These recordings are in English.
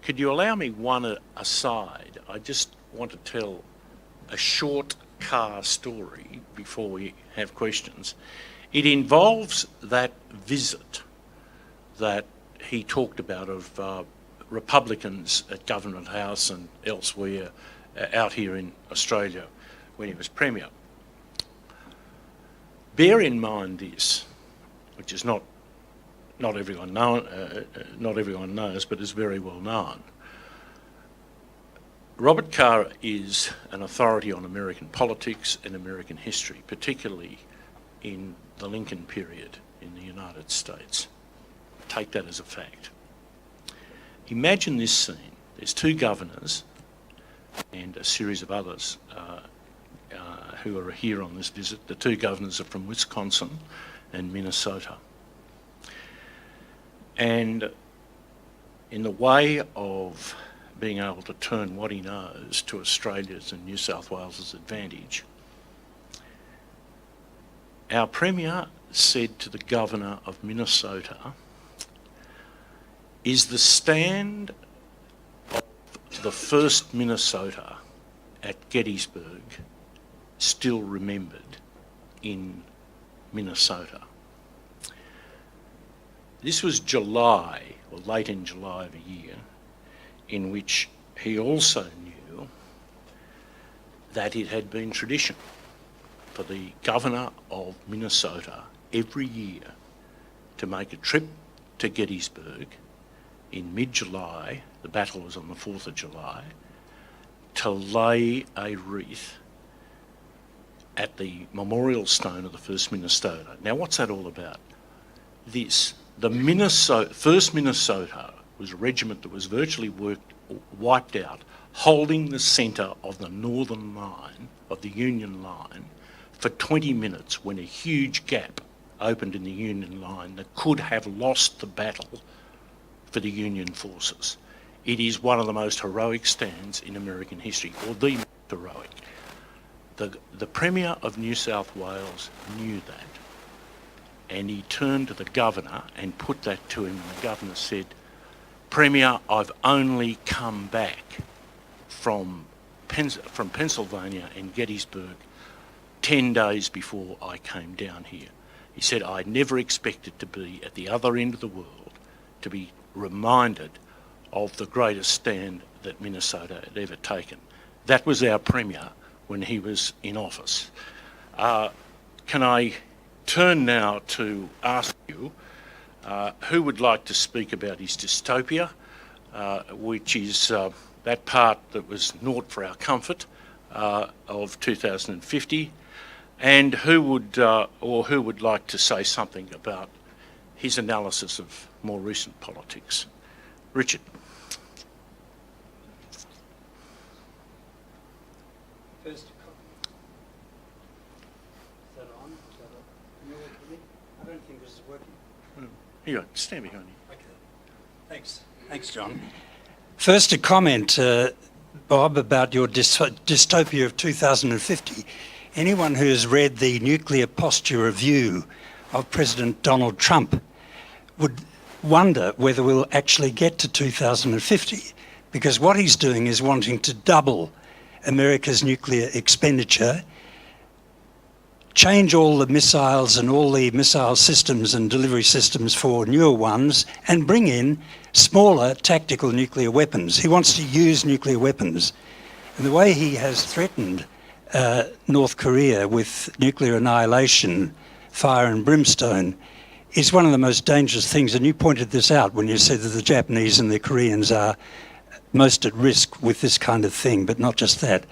Could you allow me one aside? I just want to tell a short Carr story before we have questions. It involves that visit that he talked about of Republicans at Government House and elsewhere out here in Australia when he was Premier. Bear in mind this, which is not everyone knows, but is very well known. Robert Carr is an authority on American politics and American history, particularly in the Lincoln period in the United States. Take that as a fact. Imagine this scene. There's two governors and a series of others who are here on this visit. The two governors are from Wisconsin and Minnesota. And in the way of being able to turn what he knows to Australia's and New South Wales's advantage, our Premier said to the Governor of Minnesota, "Is the stand of the first Minnesota at Gettysburg still remembered in Minnesota?" This was July, or late in July of a year, in which he also knew that it had been tradition for the Governor of Minnesota every year to make a trip to Gettysburg in mid-July, the battle was on the 4th of July, to lay a wreath at the memorial stone of the first Minnesota. Now, what's that all about? This. The first Minnesota was a regiment that was virtually wiped out, holding the centre of the northern line, of the Union line, for 20 minutes when a huge gap opened in the Union line that could have lost the battle for the Union forces. It is one of the most heroic stands in American history, or the most heroic. The Premier of New South Wales knew that. And he turned to the Governor and put that to him, and the Governor said, "Premier, I've only come back from Pennsylvania and Gettysburg 10 days before I came down here." He said, "I never expected to be at the other end of the world, to be reminded of the greatest stand that Minnesota had ever taken." That was our Premier when he was in office. Can I turn now to ask you who would like to speak about his dystopia, which is that part that was naught for our comfort of 2050, and who would like to say something about his analysis of more recent politics? Richard. First, is that on? I don't think this is working. Here you go, stand behind you. Okay. Thanks, John. First, a comment, Bob, about your dystopia of 2050. Anyone who has read the nuclear posture review of President Donald Trump would wonder whether we'll actually get to 2050, because what he's doing is wanting to double America's nuclear expenditure, change all the missiles and all the missile systems and delivery systems for newer ones, and bring in smaller tactical nuclear weapons. He wants to use nuclear weapons. And the way he has threatened North Korea with nuclear annihilation, fire and brimstone, is one of the most dangerous things. And you pointed this out when you said that the Japanese and the Koreans are most at risk with this kind of thing, but not just that.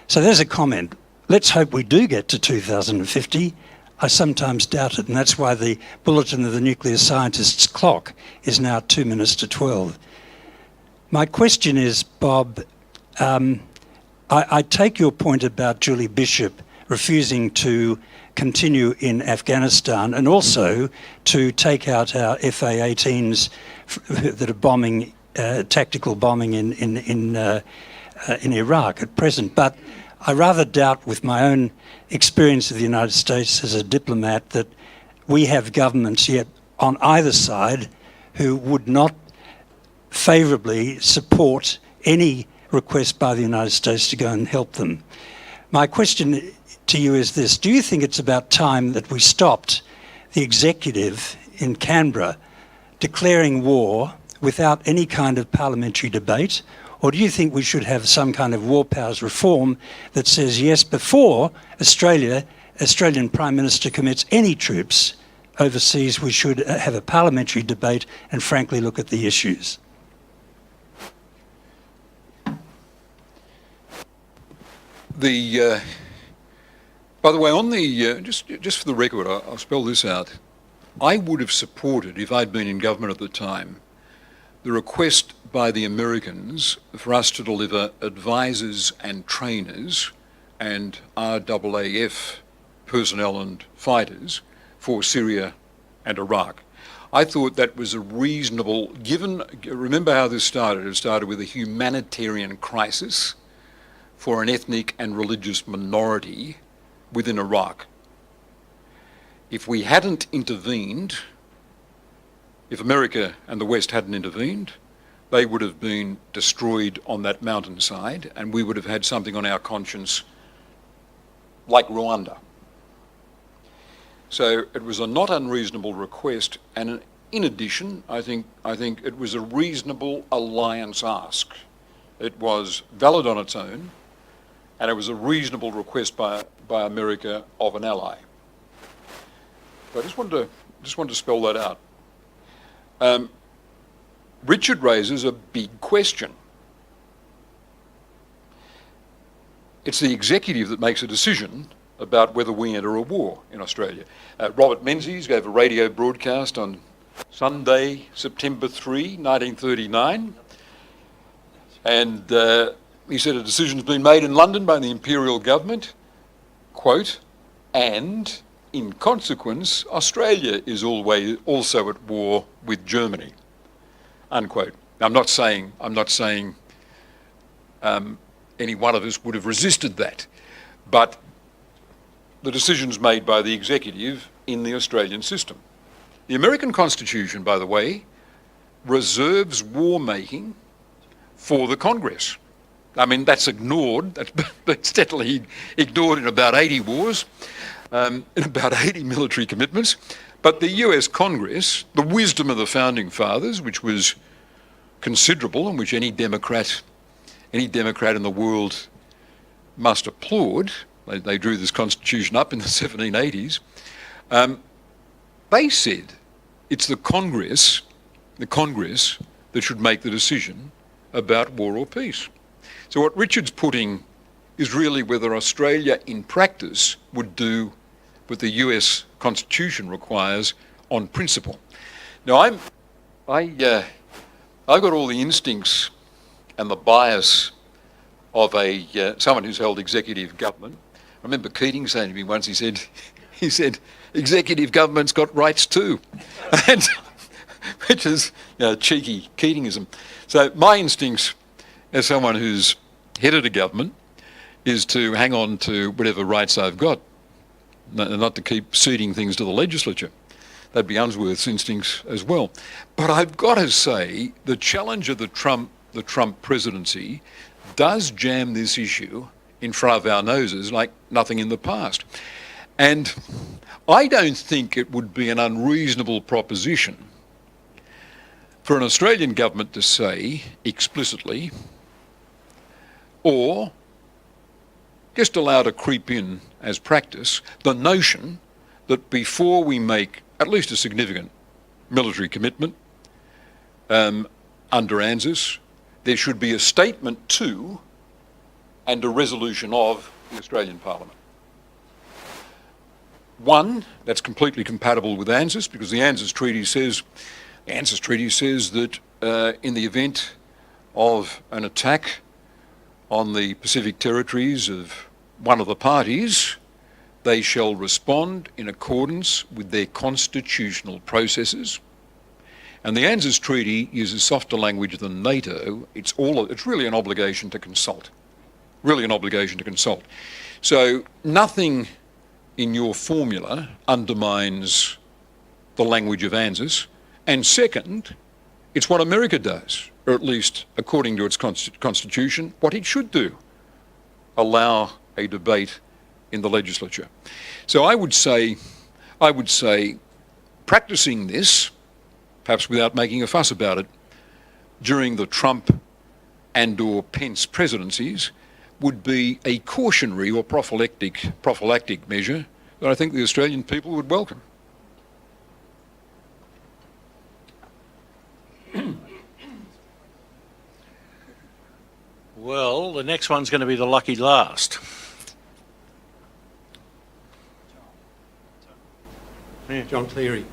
So there's a comment. Let's hope we do get to 2050. I sometimes doubt it, and that's why the bulletin of the nuclear scientists' clock is now 2 minutes to 12. My question is, Bob, I take your point about Julie Bishop refusing to continue in Afghanistan and also to take out our FA-18s that are bombing, tactical bombing in Iraq at present. But I rather doubt, with my own experience of the United States as a diplomat, that we have governments yet on either side who would not favourably support any request by the United States to go and help them. My question to you is this: do you think it's about time that we stopped the executive in Canberra declaring war without any kind of parliamentary debate? Or do you think we should have some kind of war powers reform that says, yes, before Australian Prime Minister commits any troops overseas, we should have a parliamentary debate and frankly look at the issues? By the way, on the just for the record, I'll spell this out. I would have supported, if I'd been in government at the time, the request by the Americans for us to deliver advisors and trainers and RAAF personnel and fighters for Syria and Iraq. I thought that was a reasonable, remember how this started? It started with a humanitarian crisis for an ethnic and religious minority within Iraq. If we hadn't intervened, if America and the West hadn't intervened, they would have been destroyed on that mountainside, and we would have had something on our conscience like Rwanda. So it was a not unreasonable request, and in addition, I think it was a reasonable alliance ask. It was valid on its own, and it was a reasonable request by America of an ally. So I just wanted to spell that out. Richard raises a big question. It's the executive that makes a decision about whether we enter a war in Australia. Robert Menzies gave a radio broadcast on Sunday, September 3, 1939, and he said a decision's been made in London by the Imperial Government, quote, and in consequence, Australia is always also at war with Germany, unquote. Now, I'm not saying any one of us would have resisted that, but the decisions made by the executive in the Australian system. The American Constitution, by the way, reserves war making for the Congress. I mean, that's ignored, that's steadily ignored in about 80 wars, in about 80 military commitments. But the US Congress, the wisdom of the Founding Fathers, which was considerable and which any Democrat in the world must applaud, they drew this constitution up in the 1780s, they said it's the Congress that should make the decision about war or peace. So what Richard's putting is really whether Australia in practice would do what the US Constitution requires on principle. Now I've got all the instincts and the bias of someone who's held executive government. I remember Keating saying to me once, he said, executive government's got rights too, and which is cheeky Keatingism. So my instincts as someone who's headed a government is to hang on to whatever rights I've got, not to keep ceding things to the legislature. That'd be Unsworth's instincts as well. But I've got to say, the challenge of the Trump presidency does jam this issue in front of our noses like nothing in the past. And I don't think it would be an unreasonable proposition for an Australian government to say explicitly, or just allow to creep in as practice, the notion that before we make at least a significant military commitment under ANZUS, there should be a statement to and a resolution of the Australian Parliament. One, that's completely compatible with ANZUS, because the ANZUS Treaty says that in the event of an attack on the Pacific territories of one of the parties, they shall respond in accordance with their constitutional processes. And the ANZUS Treaty uses softer language than NATO. It's really an obligation to consult. So nothing in your formula undermines the language of ANZUS. And second, It's what America does, or at least according to its constitution, what it should do. Allow a debate in the legislature. So I would say practicing this, perhaps without making a fuss about it, during the Trump and/or Pence presidencies would be a cautionary or prophylactic measure that I think the Australian people would welcome. Well, the next one's going to be the lucky last. John Cleary.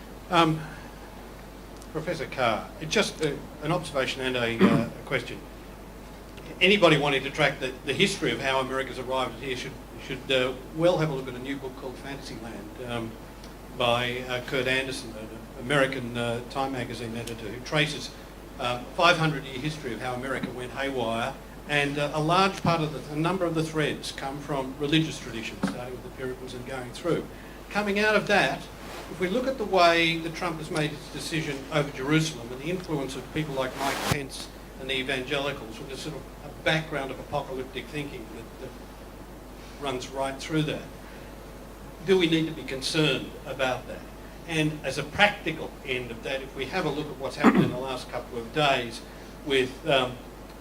Professor Carr, just an observation and a question. Anybody wanting to track the history of how America's arrived here should well have a look at a new book called Fantasyland by Kurt Anderson, an American Time magazine editor, who traces 500-year history of how America went haywire, and a large part of a number of the threads come from religious traditions, starting with the Puritans and going through. Coming out of that, if we look at the way that Trump has made his decision over Jerusalem and the influence of people like Mike Pence and the evangelicals, with a sort of a background of apocalyptic thinking that runs right through that, do we need to be concerned about that? And as a practical end of that, if we have a look at what's happened in the last couple of days with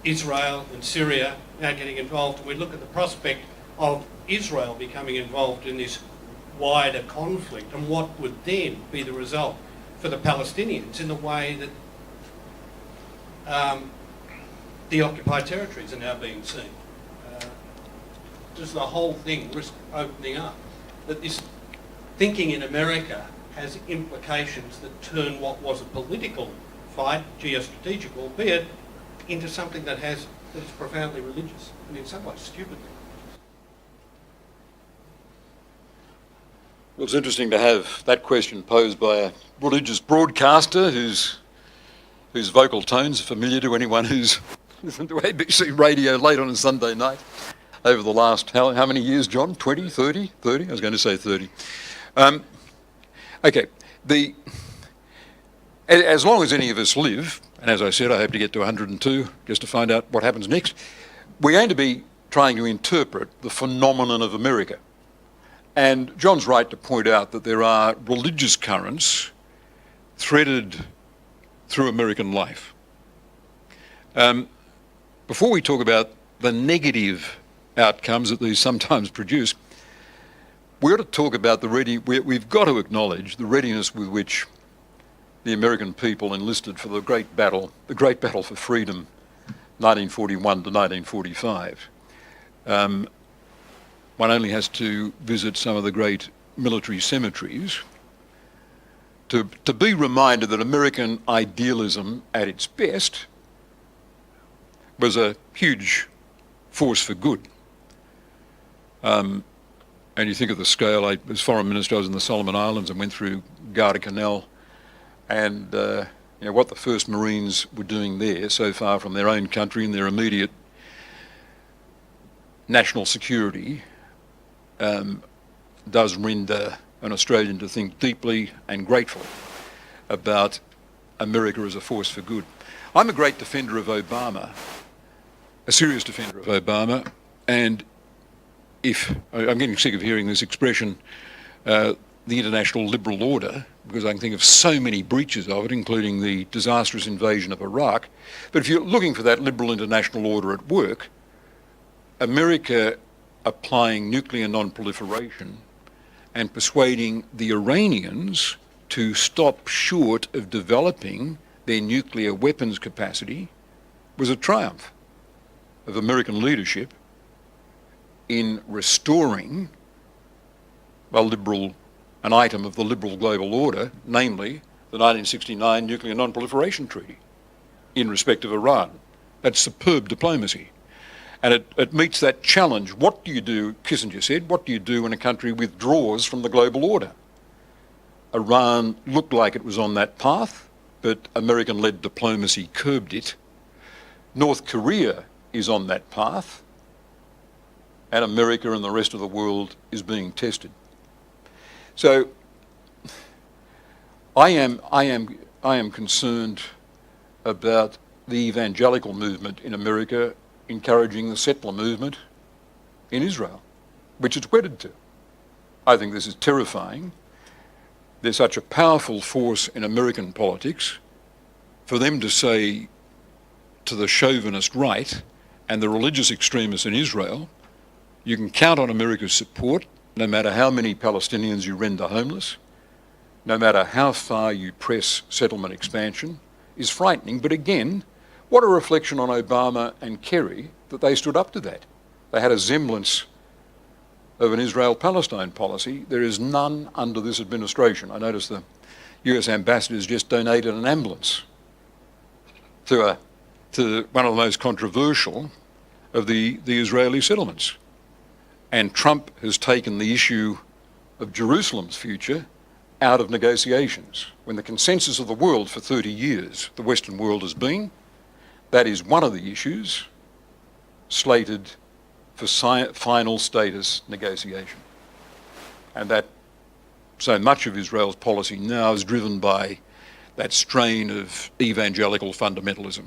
Israel and Syria now getting involved, and we look at the prospect of Israel becoming involved in this wider conflict, and what would then be the result for the Palestinians in the way that the occupied territories are now being seen. Does the whole thing risk opening up? That this thinking in America has implications that turn what was a political fight, geostrategic albeit, into something that is profoundly religious, and in some ways stupidly. Well, it's interesting to have that question posed by a religious broadcaster whose vocal tones are familiar to anyone who's listened to ABC radio late on a Sunday night over the last, how many years, John? 20, 30? 30? I was going to say 30. Okay, as long as any of us live, and as I said, I hope to get to 102 just to find out what happens next, we're going to be trying to interpret the phenomenon of America. And John's right to point out that there are religious currents threaded through American life. Before we talk about the negative outcomes that these sometimes produce, we ought to talk about we've got to acknowledge the readiness with which the American people enlisted for the great battle for freedom, 1941 to 1945. One only has to visit some of the great military cemeteries to be reminded that American idealism at its best was a huge force for good. And you think of the scale. As foreign minister, I was in the Solomon Islands and went through Guadalcanal, and what the first Marines were doing there, so far from their own country and their immediate national security, does render an Australian to think deeply and gratefully about America as a force for good. I'm a great defender of Obama, a serious defender of Obama, and I'm getting sick of hearing this expression, the international liberal order, because I can think of so many breaches of it, including the disastrous invasion of Iraq. But if you're looking for that liberal international order at work, America applying nuclear non-proliferation and persuading the Iranians to stop short of developing their nuclear weapons capacity was a triumph of American leadership in restoring an item of the liberal global order, namely the 1969 Nuclear Non-Proliferation Treaty in respect of Iran. That's superb diplomacy. And it meets that challenge. What do you do, Kissinger said, what do you do when a country withdraws from the global order? Iran looked like it was on that path, but American-led diplomacy curbed it. North Korea is on that path, and America and the rest of the world is being tested. So I am concerned about the evangelical movement in America encouraging the settler movement in Israel, which it's wedded to. I think this is terrifying. There's such a powerful force in American politics. For them to say to the chauvinist right and the religious extremists in Israel, you can count on America's support no matter how many Palestinians you render homeless, no matter how far you press settlement expansion, is frightening. But again, what a reflection on Obama and Kerry that they stood up to that. They had a semblance of an Israel-Palestine policy. There is none under this administration. I noticed the US ambassadors just donated an ambulance to one of the most controversial of the Israeli settlements. And Trump has taken the issue of Jerusalem's future out of negotiations, when the consensus of the world for 30 years, the Western world has been, that is one of the issues slated for final status negotiation. And that so much of Israel's policy now is driven by that strain of evangelical fundamentalism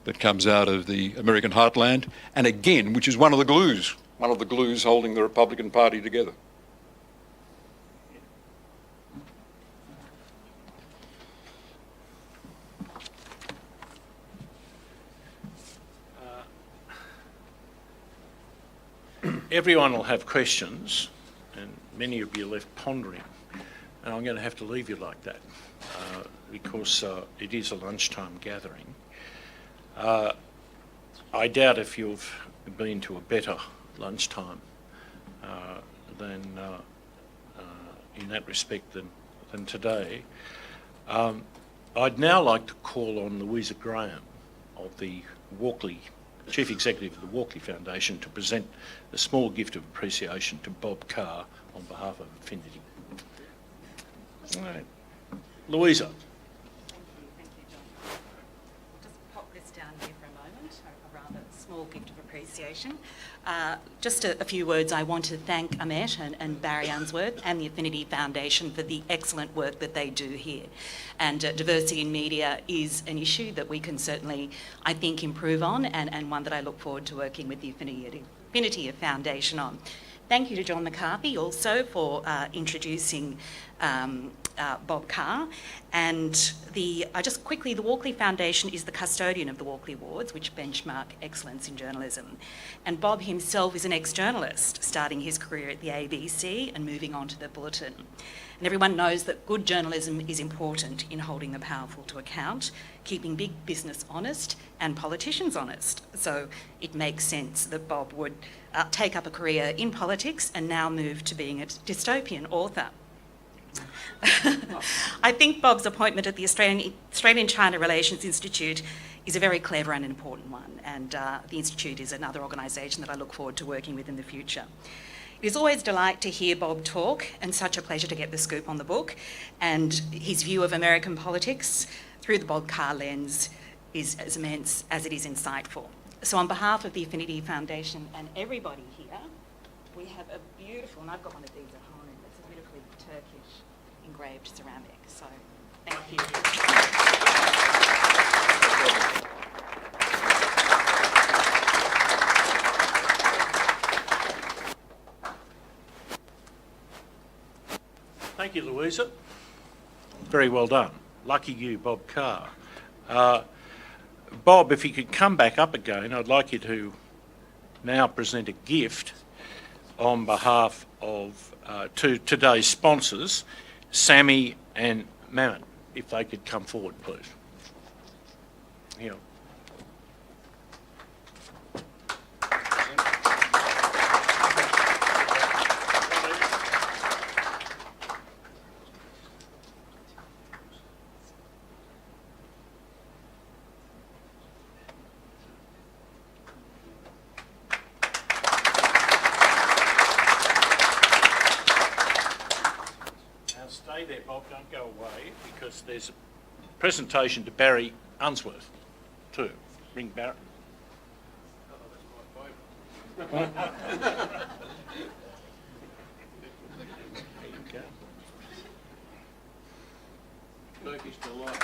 that comes out of the American heartland, and again, which is one of the glues holding the Republican Party together. Everyone will have questions, and many of you are left pondering, and I'm going to have to leave you like that because it is a lunchtime gathering. I doubt if you've been to a better lunchtime than in that respect than today. I'd now like to call on Louisa Graham of the Walkley, Chief Executive of the Walkley Foundation, to present a small gift of appreciation to Bob Carr on behalf of Affinity. All right. Louisa. Thank you, John. Just pop this down here for a moment, a rather small gift of appreciation. Just a few words. I want to thank Amit and Barry Unsworth and the Affinity Foundation for the excellent work that they do here. And diversity in media is an issue that we can certainly, I think, improve on, and one that I look forward to working with the Affinity Foundation on. Thank you to John McCarthy also for introducing Bob Carr. And the Walkley Foundation is the custodian of the Walkley Awards, which benchmark excellence in journalism. And Bob himself is an ex-journalist, starting his career at the ABC and moving on to the Bulletin. And everyone knows that good journalism is important in holding the powerful to account, keeping big business honest and politicians honest. So it makes sense that Bob would take up a career in politics and now move to being a dystopian author. I think Bob's appointment at the Australian-China Relations Institute is a very clever and important one, and the Institute is another organisation that I look forward to working with in the future. It is always a delight to hear Bob talk, and such a pleasure to get the scoop on the book, and his view of American politics through the Bob Carr lens is as immense as it is insightful. So on behalf of the Affinity Foundation and everybody here, we have a beautiful, and I've got one of these at home, it's a beautifully Turkish engraved ceramic, so thank you. Thank you, Louisa. Very well done. Lucky you, Bob Carr. Bob, if you could come back up again, I'd like you to now present a gift on behalf of to today's sponsors, Sammy and Mamet, if they could come forward, please. Here. Stay there, Bob, don't go away, because there's a presentation to Barry Unsworth too. Ring Barry. Oh, that's my favourite. There you go. Turkish delight.